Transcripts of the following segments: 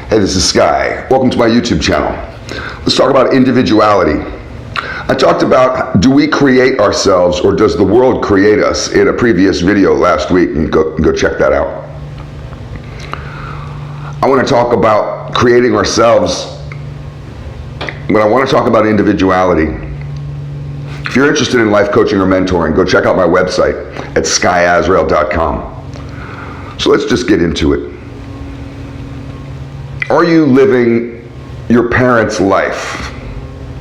Hey, this is Sky. Welcome to my YouTube channel. Let's talk about individuality. I talked about, do we create ourselves or does the world create us in a previous video last week, and go check that out. I want to talk about creating ourselves, but I want to talk about individuality. If you're interested in life coaching or mentoring, go check out my website at skyazrael.com. So let's just get into it. Are you living your parents' life?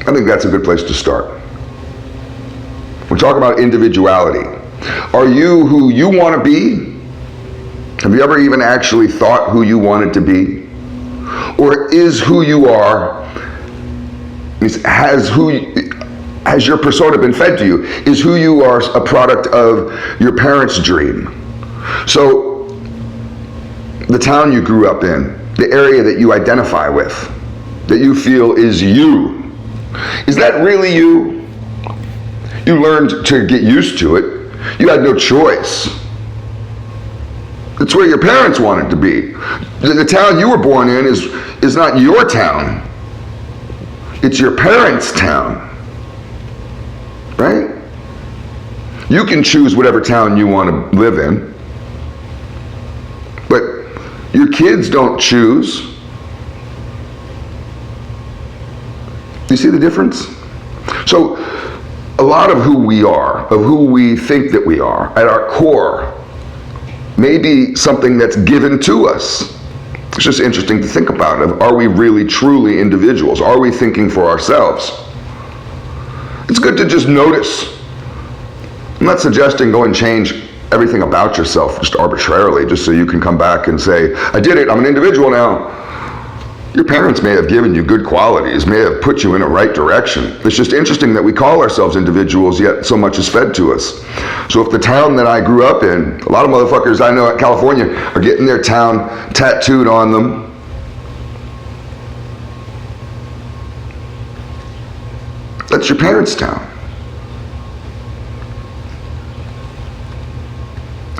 I think that's a good place to start. We're talking about individuality. Are you who you want to be? Have you ever even actually thought who you wanted to be? Or is who you are, has your persona been fed to you? Is who you are a product of your parents' dream? So, the town you grew up in, the area that you identify with, that you feel is you, is that really you? You learned to get used to it. You had no choice. It's where your parents wanted to be. The town you were born in is not your town. It's your parents' town, right? You can choose whatever town you want to live in, but your kids don't choose. You see the difference? So, a lot of who we are, of who we think that we are, at our core, may be something that's given to us. It's just interesting to think about. Are we really truly individuals? Are we thinking for ourselves? It's good to just notice. I'm not suggesting go and change everything about yourself just arbitrarily, just so you can come back and say, I did it, I'm an individual now. Your parents may have given you good qualities, may have put you in a right direction. It's just interesting that we call ourselves individuals, yet so much is fed to us. So if the town that I grew up in, a lot of motherfuckers I know in California are getting their town tattooed on them. That's your parents' town.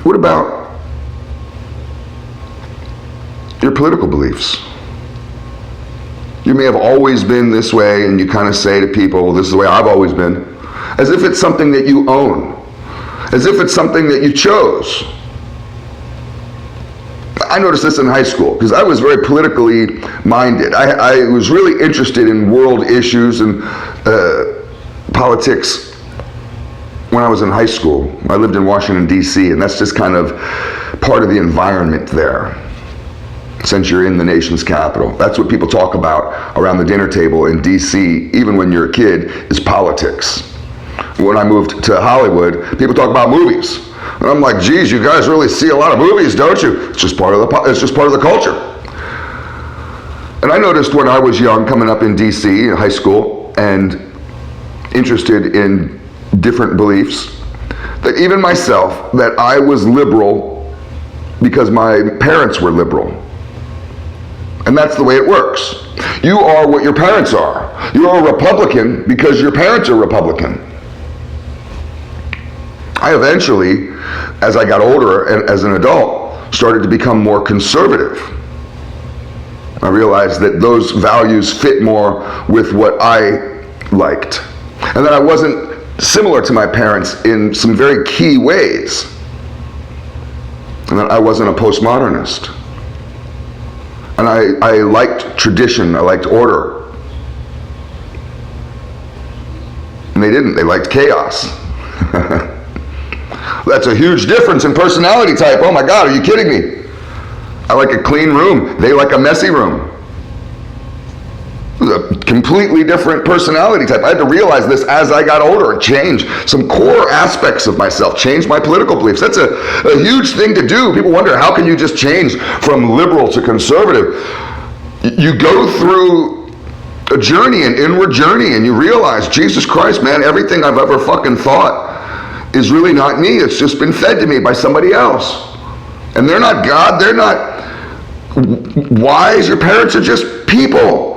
What about your political beliefs? You may have always been this way, and you kind of say to people, well, this is the way I've always been, as if it's something that you own, as if it's something that you chose. I noticed this in high school, because I was very politically minded. I was really interested in world issues and politics when I was in high school. I lived in Washington, D.C., and that's just kind of part of the environment there. Since you're in the nation's capital, that's what people talk about around the dinner table in D.C., even when you're a kid, is politics. When I moved to Hollywood, people talk about movies. And I'm like, geez, you guys really see a lot of movies, don't you? It's just part of the culture. And I noticed when I was young, coming up in D.C., in high school, and interested in different beliefs, that even myself, that I was liberal because my parents were liberal. And that's the way it works. You are what your parents are. You're a Republican because your parents are Republican. I eventually, as I got older and as an adult, started to become more conservative. I realized that those values fit more with what I liked. And that I wasn't similar to my parents in some very key ways. And that I wasn't a postmodernist. And I liked tradition, I liked order. And they didn't, they liked chaos. That's a huge difference in personality type. Oh my God, are you kidding me? I like a clean room, they like a messy room. A completely different personality type. I had to realize this as I got older and change some core aspects of myself, change my political beliefs. That's a huge thing to do. People wonder, how can you just change from liberal to conservative? You go through a journey, an inward journey, and you realize, Jesus Christ, man, everything I've ever fucking thought is really not me. It's just been fed to me by somebody else. And they're not God, they're not wise. Your parents are just people.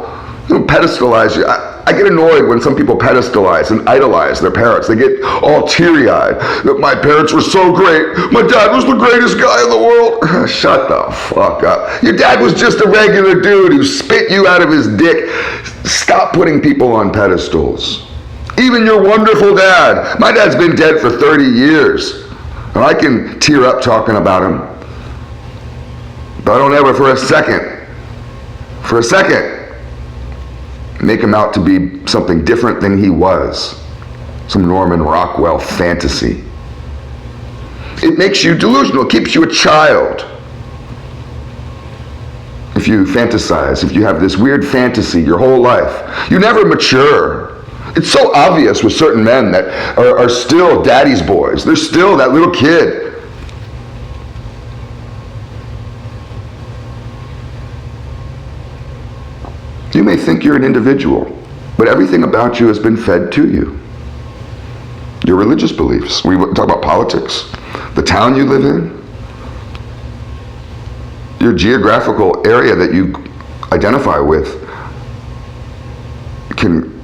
Don't pedestalize you. I get annoyed when some people pedestalize and idolize their parents. They get all teary-eyed. That my parents were so great. My dad was the greatest guy in the world. Shut the fuck up. Your dad was just a regular dude who spit you out of his dick. Stop putting people on pedestals. Even your wonderful dad. My dad's been dead for 30 years. And I can tear up talking about him. But I don't ever for a second make him out to be something different than he was. Some Norman Rockwell fantasy. It makes you delusional. It keeps you a child. If you fantasize, if you have this weird fantasy your whole life, you never mature. It's so obvious with certain men that are still daddy's boys. They're still that little kid. You may think you're an individual, but everything about you has been fed to you. Your religious beliefs. We talk about politics, the town you live in, your geographical area that you identify with can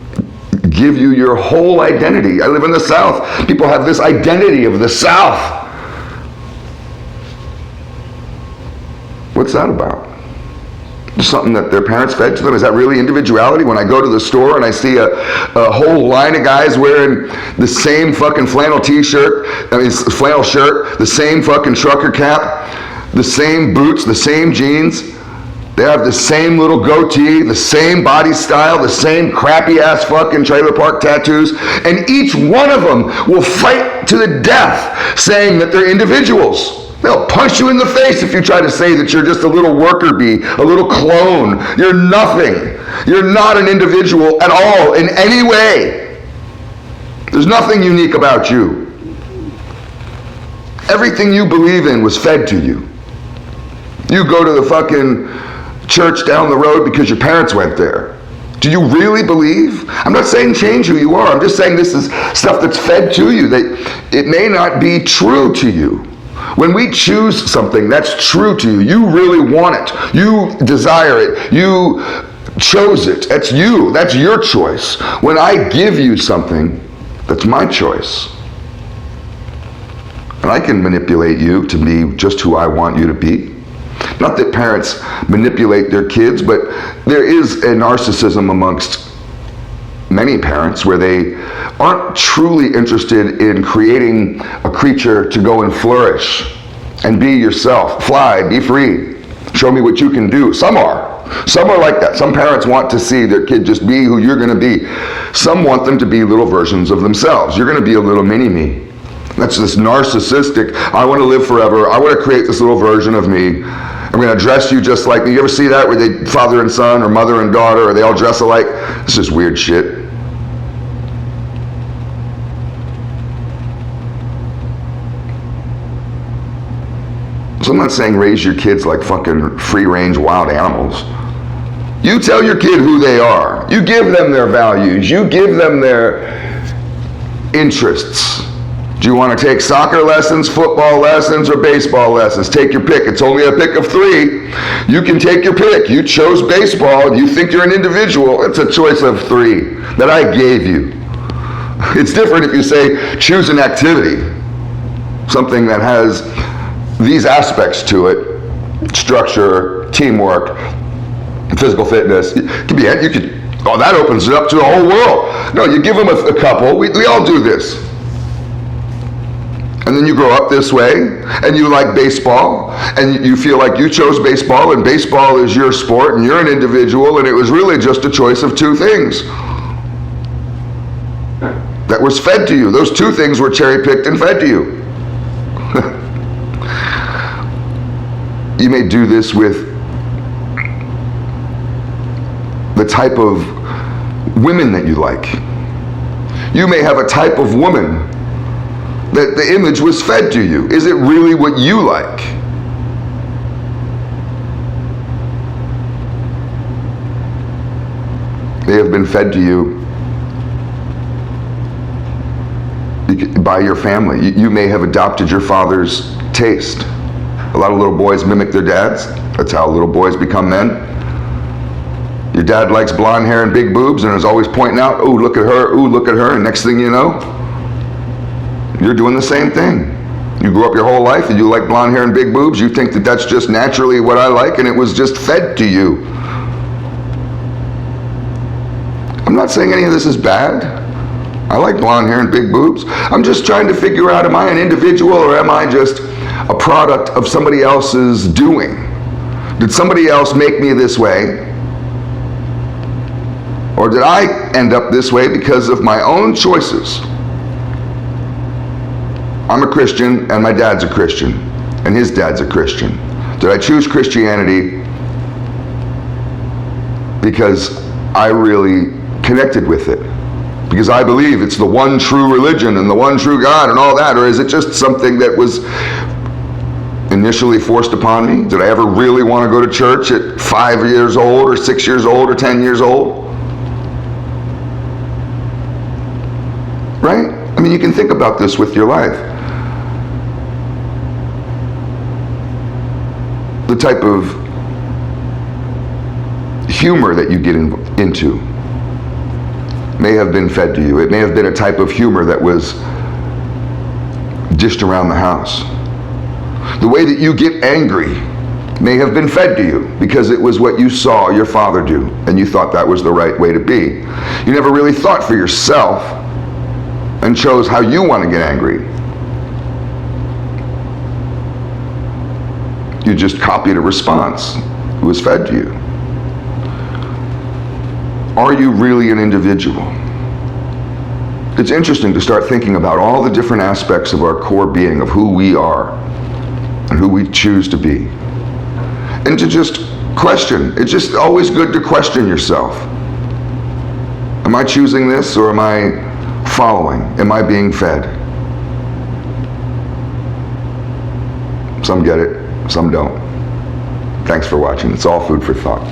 give you your whole identity. I live in the South. People have this identity of the South. What's that about? Something that their parents fed to them? Is that really individuality? When I go to the store and I see a whole line of guys wearing the same fucking flannel t-shirt, flannel shirt, the same fucking trucker cap, the same boots, the same jeans, they have the same little goatee, the same body style, the same crappy ass fucking trailer park tattoos, and each one of them will fight to the death saying that they're individuals. They'll punch you in the face if you try to say that you're just a little worker bee, a little clone. You're nothing. You're not an individual at all in any way. There's nothing unique about you. Everything you believe in was fed to you. You go to the fucking church down the road because your parents went there. Do you really believe? I'm not saying change who you are. I'm just saying this is stuff that's fed to you, that it may not be true to you. When we choose something that's true to you, you really want it, you desire it, you chose it, that's you, that's your choice. When I give you something, that's my choice. And I can manipulate you to be just who I want you to be. Not that parents manipulate their kids, but there is a narcissism amongst many parents where they aren't truly interested in creating a creature to go and flourish and be yourself, fly, be free, show me what you can do. Some are like that. Some parents want to see their kid just be who you're going to be. Some want them to be little versions of themselves. You're going to be a little mini-me. That's this narcissistic, I want to live forever, I want to create this little version of me. I'm going to dress you just like me. You ever see that where they father and son or mother and daughter, or they all dress alike? This is weird shit. So I'm not saying raise your kids like fucking free-range wild animals. You tell your kid who they are. You give them their values. You give them their interests. Do you want to take soccer lessons, football lessons, or baseball lessons? Take your pick. It's only a pick of 3. You can take your pick. You chose baseball and you think you're an individual. It's a choice of 3 that I gave you. It's different if you say choose an activity. Something that has these aspects to it: structure, teamwork, physical fitness. It could be, that opens it up to the whole world. No, you give them a couple. We all do this. And then you grow up this way, and you like baseball, and you feel like you chose baseball, and baseball is your sport, and you're an individual, and it was really just a choice of 2 things that was fed to you. Those 2 things were cherry-picked and fed to you. You may do this with the type of women that you like. You may have a type of woman that the image was fed to you. Is it really what you like? They have been fed to you by your family. You may have adopted your father's taste. A lot of little boys mimic their dads. That's how little boys become men. Your dad likes blonde hair and big boobs and is always pointing out, oh, look at her, ooh, look at her, and next thing you know, you're doing the same thing. You grew up your whole life and you like blonde hair and big boobs. You think that that's just naturally what I like, and it was just fed to you. I'm not saying any of this is bad. I like blonde hair and big boobs. I'm just trying to figure out, am I an individual or am I just a product of somebody else's doing? Did somebody else make me this way? Or did I end up this way because of my own choices? I'm a Christian and my dad's a Christian and his dad's a Christian. Did I choose Christianity because I really connected with it? Because I believe it's the one true religion and the one true God and all that? Or is it just something that was initially forced upon me? Did I ever really want to go to church at 5 years old or 6 years old or 10 years old? Right? I mean, you can think about this with your life. The type of humor that you get into may have been fed to you. It may have been a type of humor that was dished around the house. The way that you get angry may have been fed to you because it was what you saw your father do and you thought that was the right way to be. You never really thought for yourself and chose how you want to get angry. You just copied a response. It was fed to you. Are you really an individual? It's interesting to start thinking about all the different aspects of our core being, of who we are and who we choose to be. And to just question. It's just always good to question yourself. Am I choosing this or am I following? Am I being fed? Some get it, some don't. Thanks for watching. It's all food for thought.